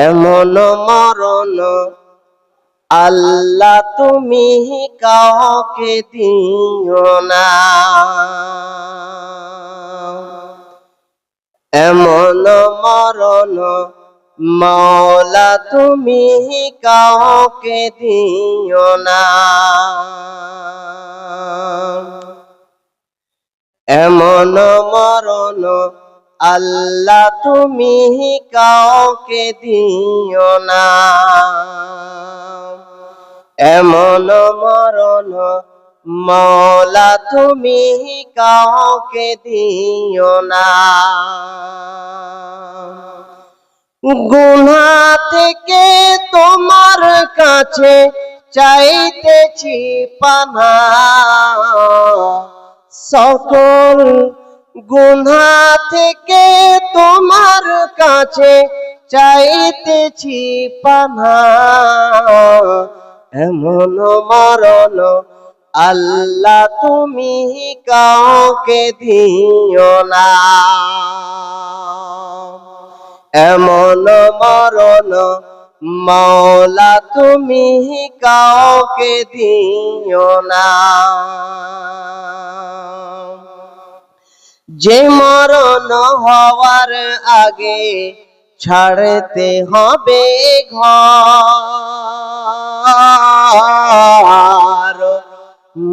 এমন মরণ আল্লাহ তুমি কাউকে দিও না। এমন মরণ মাওলা তুমি কাউকে দিও না। এমন মরণ আল্লাহ তুমি কাউকে দিও না। এমন মরণ মাওলা তুমি কাউকে দিও না। গুনাহ থেকে তোমার কাছে চাইতেছি পানাহ, সকল গুনাহ থেকে তোমার কাছে চাইতেছি পানাহ। এমন মরণ আল্লাহ তুমি কাউকে দিও না। এমন মরণ মাওলা তুমি কাউকে দিও না। যে মরণ হওয়ার আগে ছাড়তে হবে ঘর,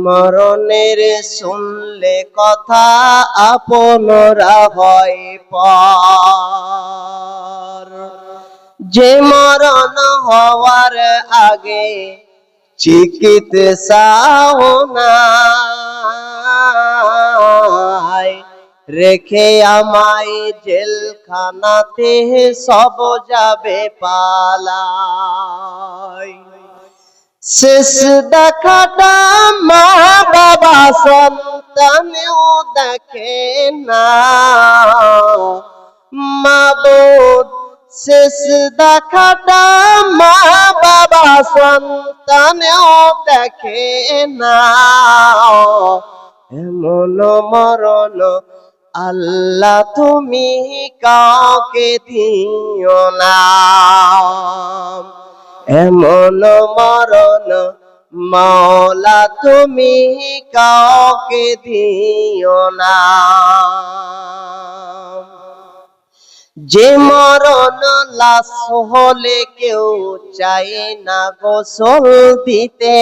মরণের শুনলে কথা আপনরা হয় পর। যে মরণ হওয়ার আগে চিকিৎসাও নাই, রেখে আমায় জেলখানাতে সব যাবে পালায়। শেষ দেখাটা মা বাবা সন্তানেও দেখে না, মাবুদ শেষ দেখাটা মা বাবা সন্তানেও দেখে না। এমন মরণ আল্লাহ তুমি কাউকে দিও না। এমন মরণ মাওলা তুমি কাউকে দিও না। যে মরণ লাশ হলে কেউ চায় না গোসল দিতে,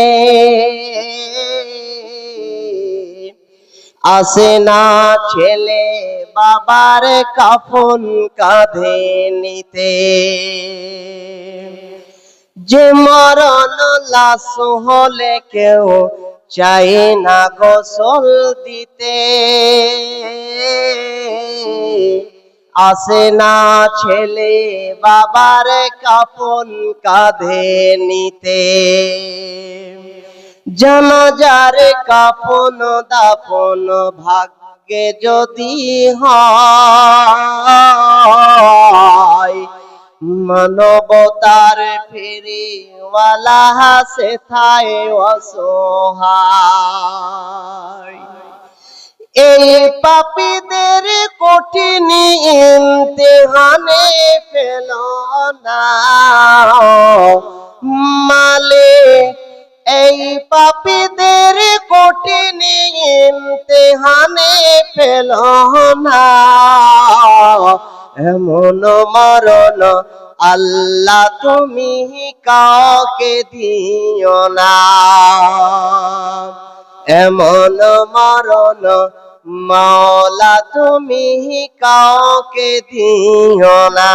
আসে না ছেলে বাবার কাফন কাঁধে নিতে। যে মরণ লাশ হলে কেউ চায় না গোসল দিতে, আসে না ছেলে বাবার কাফন কাঁধে নিতে। জানাজার কাফন দাফন ভাগ্যে যদি হয়, মানবতার ফেরিওয়ালা সেথায় অসহায়। এই পাপীদের কঠিন ইমতিহানে ফেল না মালিক, এই পাপীদের কঠিন ইমতিহানে ফেল না। এমন মরণ আল্লাহ তুমি কাউকে দিও না। এমন মরণ মাওলা তুমি কাউকে দিও না।